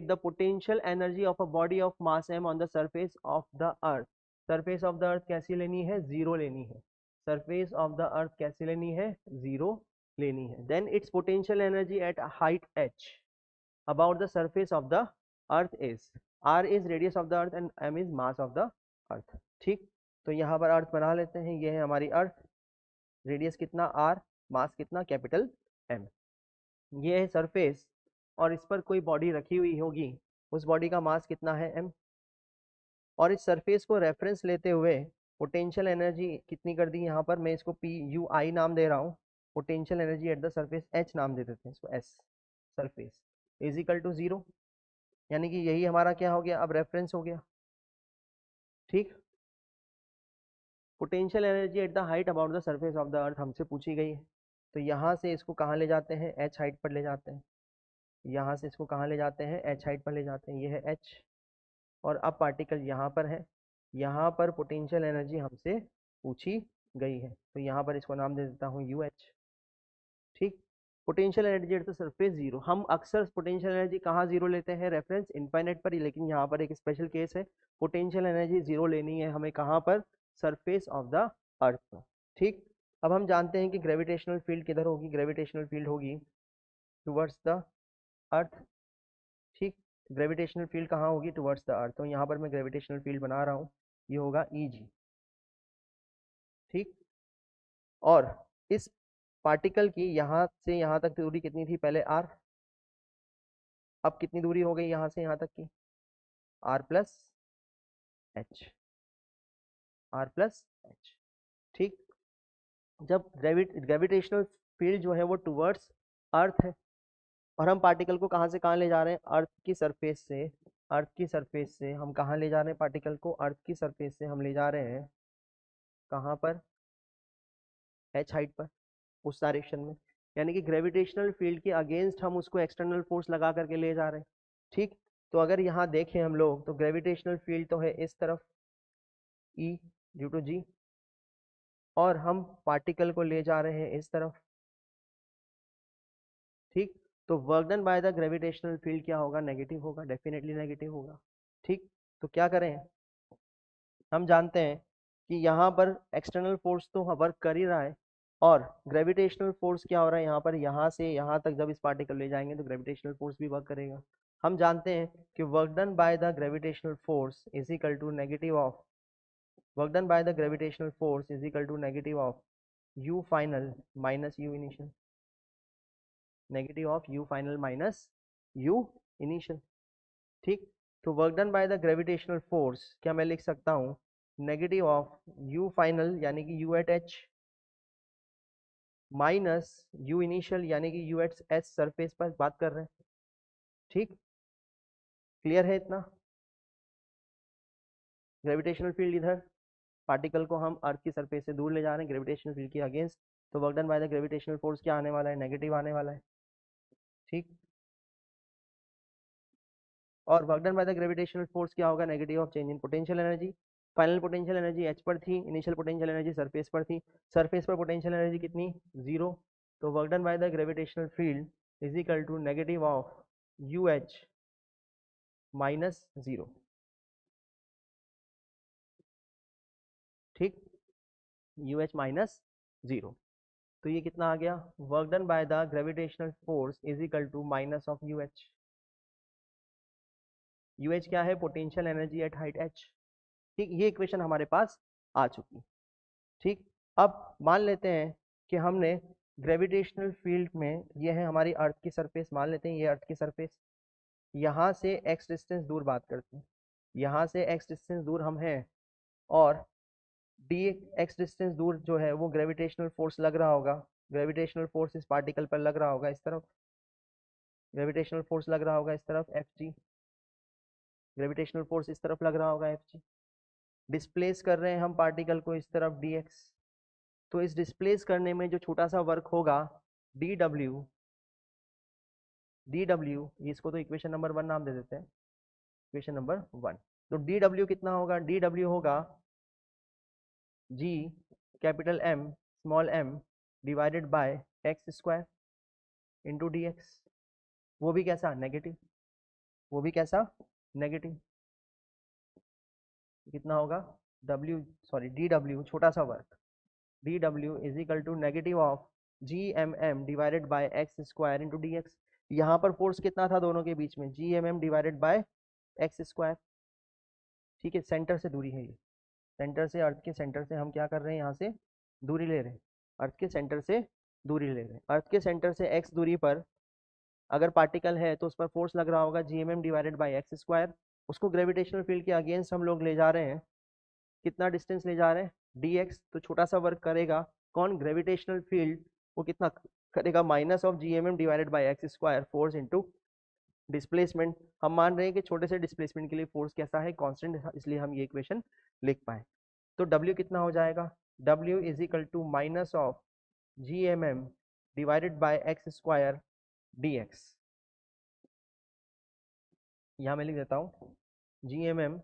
The potential energy of a body of mass m on the surface of the earth. Surface of the अर्थ कैसी लेनी है, zero लेनी है। Surface of the अर्थ कैसी लेनी है, जीरो लेनी है। Then its potential energy at height h about the surface of the earth is, r is radius of the earth and m is mass of the earth. ठीक, तो यहाँ पर अर्थ बना लेते हैं, ये है हमारी अर्थ, रेडियस कितना r, मास कितना कैपिटल M। ये है सरफेस और इस पर कोई बॉडी रखी हुई होगी, उस बॉडी का मास कितना है m। और इस सरफेस को रेफरेंस लेते हुए पोटेंशियल एनर्जी कितनी कर दी, यहाँ पर मैं इसको PUI नाम दे रहा हूँ, potential energy at the surface H नाम दे देते हैं इसको, S surface is equal to zero, यानी कि यही हमारा क्या हो गया, अब रेफरेंस हो गया। ठीक, potential energy at the height about the surface of the अर्थ हमसे पूछी गई है, तो यहाँ से इसको कहाँ ले जाते हैं, H हाइट पर ले जाते हैं, यहाँ से इसको कहाँ ले जाते हैं, H हाइट पर ले जाते हैं, ये है H। और अब पार्टिकल यहाँ पर है, यहाँ पर पोटेंशियल एनर्जी हमसे पूछी गई है, तो यहाँ पर इसको नाम दे देता हूँ UH। ठीक, potential energy at the surface zero. हम अक्सर पोटेंशियल एनर्जी कहाँ जीरो लेते हैं, रेफरेंस इनफाइनाइट पर ही, लेकिन यहाँ पर एक स्पेशल केस है, पोटेंशियल एनर्जी जीरो लेनी है हमें कहाँ पर, सरफेस ऑफ द अर्थ पर। ठीक, अब हम जानते हैं कि ग्रेविटेशनल फील्ड किधर होगी, ग्रेविटेशनल फील्ड होगी टुवर्ड्स द अर्थ। ठीक, ग्रेविटेशनल फील्ड कहाँ होगी, टुवर्ड्स द अर्थ, तो यहाँ पर मैं ग्रेविटेशनल फील्ड बना रहा हूँ, ये होगा EG। ठीक, और इस पार्टिकल की यहाँ से यहाँ तक दूरी कितनी थी, पहले R, अब कितनी दूरी हो गई यहाँ से यहाँ तक की, R plus H, R plus H। ठीक, जब ग्रेविटेशनल फील्ड जो है वो टुवर्ड्स अर्थ है, और हम पार्टिकल को कहाँ से कहाँ ले जा रहे हैं, अर्थ की सरफेस से, अर्थ की सरफेस से हम कहाँ ले जा रहे हैं पार्टिकल को, अर्थ की सरफेस से हम ले जा रहे हैं कहाँ पर, H हाइट पर, उस डायरेक्शन में, यानी कि ग्रेविटेशनल फील्ड के अगेंस्ट हम उसको एक्सटर्नल फोर्स लगा करके ले जा रहे हैं। ठीक, तो अगर यहाँ देखें हम लोग तो ग्रेविटेशनल फील्ड तो है इस तरफ E ड्यू टू G, और हम पार्टिकल को ले जा रहे हैं इस तरफ। ठीक, तो work done by the gravitational field क्या होगा, नेगेटिव होगा, डेफिनेटली नेगेटिव होगा। ठीक, तो क्या करें, हम जानते हैं कि यहाँ पर एक्सटर्नल फोर्स तो वर्क कर ही रहा है, और ग्रेविटेशनल फोर्स क्या हो रहा है यहाँ पर, यहाँ से यहाँ तक जब इस पार्टिकल ले जाएंगे तो ग्रेविटेशनल फोर्स भी वर्क करेगा। हम जानते हैं कि work done by the gravitational force is equal to negative of, work done by the gravitational force is equal to negative of U final minus U initial, negative of U final minus U initial. ठीक, तो work done by the gravitational force क्या मैं लिख सकता हूँ, negative of U final यानी कि U at H minus U initial यानी कि U एट S सरफेस पर बात कर रहे हैं। ठीक, क्लियर है इतना। ग्रेविटेशनल फील्ड इधर, पार्टिकल को हम अर्थ की सरफेस से दूर ले जा रहे हैं ग्रेविटेशनल फील्ड के अगेंस्ट, तो work done by the gravitational force क्या आने वाला है, नेगेटिव आने वाला है। ठीक, और work done by the gravitational force क्या होगा, negative of change in potential energy. Final potential energy H पर थी, इनिशियल पोटेंशियल एनर्जी सरफेस पर थी, सरफेस पर पोटेंशियल एनर्जी कितनी, जीरो, तो work done by the gravitational field is equal to negative of UH minus zero. ठीक, UH minus zero, तो ये कितना आ गया, work done by the gravitational force is equal to minus of UH। UH क्या है, potential energy at height H। ठीक, ये इक्वेशन हमारे पास आ चुकी। ठीक, अब मान लेते हैं कि हमने ग्रेविटेशनल फील्ड में, ये है हमारी अर्थ की सरफेस, मान लेते हैं ये अर्थ की सरफेस, यहाँ से x डिस्टेंस दूर बात करते हैं, यहाँ से x डिस्टेंस दूर हम हैं, और dx डिस्टेंस दूर जो है वो ग्रेविटेशनल फोर्स लग रहा होगा, ग्रेविटेशनल फोर्स इस पार्टिकल पर लग रहा होगा इस तरफ, ग्रेविटेशनल फोर्स लग रहा होगा इस तरफ Fg, ग्रेविटेशनल फोर्स इस तरफ लग रहा होगा Fg, डिस्प्लेस कर रहे हैं हम पार्टिकल को इस तरफ dx, तो इस डिस्प्लेस करने में जो छोटा सा वर्क होगा dw, इसको तो इक्वेशन नंबर 1 नाम दे देते हैं, इक्वेशन नंबर 1, तो dw कितना होगा, dw होगा G capital M small m divided by x square into dx, वो भी कैसा, नेगेटिव। वो भी कैसा, नेगेटिव। कितना होगा, डब्ल्यू सॉरी डी डब्ल्यू, छोटा सा work, D W is equal to negative of G M M divided by x square into D x. यहाँ पर फोर्स कितना था दोनों के बीच में, G M M divided by x square. ठीक है, सेंटर से दूरी है ये, सेंटर से, अर्थ के सेंटर से हम क्या कर रहे हैं, यहाँ से दूरी ले रहे हैं, अर्थ के सेंटर से दूरी ले रहे हैं। अर्थ के सेंटर से एक्स दूरी पर अगर पार्टिकल है तो उस पर फोर्स लग रहा होगा G M M divided by x square. उसको ग्रेविटेशनल फील्ड के अगेंस्ट हम लोग ले जा रहे हैं, कितना डिस्टेंस ले जा रहे हैं, डी एक्स। तो छोटा सा वर्क करेगा कौन, ग्रेविटेशनल फील्ड, वो कितना करेगा, minus of G M M divided by x square force into displacement. हम मान रहे हैं कि छोटे से डिस्प्लेसमेंट के लिए फोर्स कैसा है, कांस्टेंट, इसलिए हम ये इक्वेशन लिख पाए। तो W कितना हो जाएगा, W is equal to minus of G M M divided by x square D x. यहाँ मैं लिख देता हूँ G M M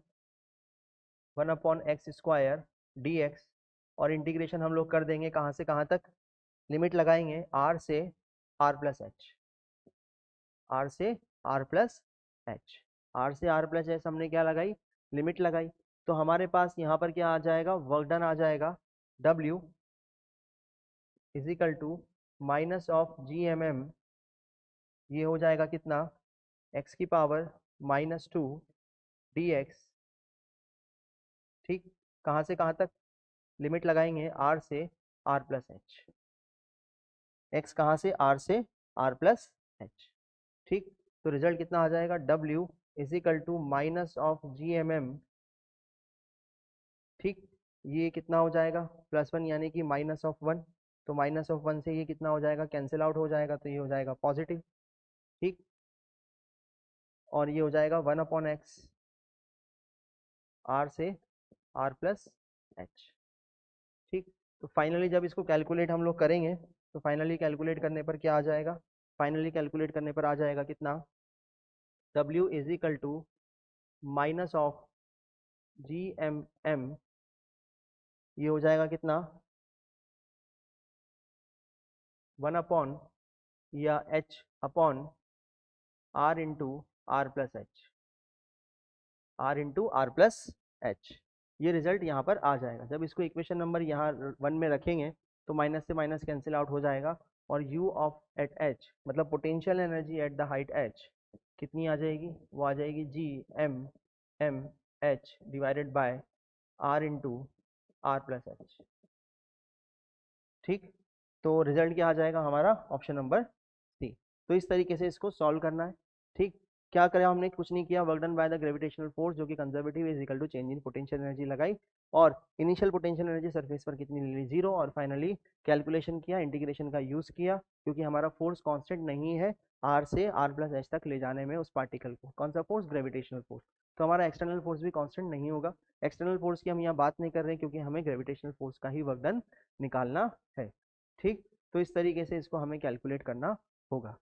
1/x² D x, और इंटीग्रेशन हम लोग कर देंगे कहाँ से कहाँ तक, लिमिट लगाएंगे R से R प्लस एच, R से R प्लस एच, R से R प्लस एच हमने क्या लगाई, लिमिट लगाई। तो हमारे पास यहाँ पर क्या आ जाएगा, वर्क डन आ जाएगा, W is equal to minus of G M M, ये हो जाएगा कितना, x की पावर -2 डी एक्स। ठीक, कहाँ से कहाँ तक, लिमिट लगाएंगे R से R प्लस एच, एक्स कहाँ से, R से R प्लस एच। ठीक, तो रिजल्ट कितना आ जाएगा, W is equal to minus of G M M. ठीक, ये कितना हो जाएगा, +1 यानी कि -1, तो -1 से ये कितना हो जाएगा, कैंसिल आउट हो जाएगा, तो ये हो जाएगा पॉजिटिव। ठीक, और ये हो जाएगा 1/x, R से R प्लस एच। ठीक, तो फाइनली जब इसको कैलकुलेट हम लोग करेंगे, तो फाइनली कैलकुलेट करने पर क्या आ जाएगा, फाइनली कैलकुलेट करने पर आ जाएगा कितना, W is equal to minus of G M M, ये हो जाएगा कितना, 1 या H/R into R plus H, R into R plus H. ये रिजल्ट यहाँ पर आ जाएगा। जब इसको इक्वेशन नंबर यहाँ 1 में रखेंगे तो माइनस से माइनस कैंसिल आउट हो जाएगा, और U ऑफ एट H मतलब potential energy at the height H कितनी आ जाएगी, वो आ जाएगी G M M H divided by R into R plus H. ठीक, तो रिजल्ट क्या आ जाएगा हमारा, ऑप्शन नंबर सी। तो इस तरीके से इसको सॉल्व करना है। ठीक, क्या करा हमने, कुछ नहीं किया, work done by the gravitational force जो कि conservative is equal to change in potential energy लगाई, और इनिशियल पोटेंशियल एनर्जी सरफेस पर कितनी ले ली, 0, और फाइनली कैलकुलेशन किया, इंटीग्रेशन का यूज किया, क्योंकि हमारा फोर्स कांस्टेंट नहीं है R से R प्लस एच तक ले जाने में उस पार्टिकल को। कौन सा फोर्स, ग्रेविटेशनल फोर्स। तो हमारा एक्सटर्नल फोर्स भी कांस्टेंट नहीं होगा। एक्सटर्नल फोर्स की हम यहाँ बात नहीं कर रहे हैं, क्योंकि हमें ग्रेविटेशनल फोर्स का ही वर्क डन निकालना है। ठीक, तो इस तरीके से इसको हमें कैलकुलेट करना होगा।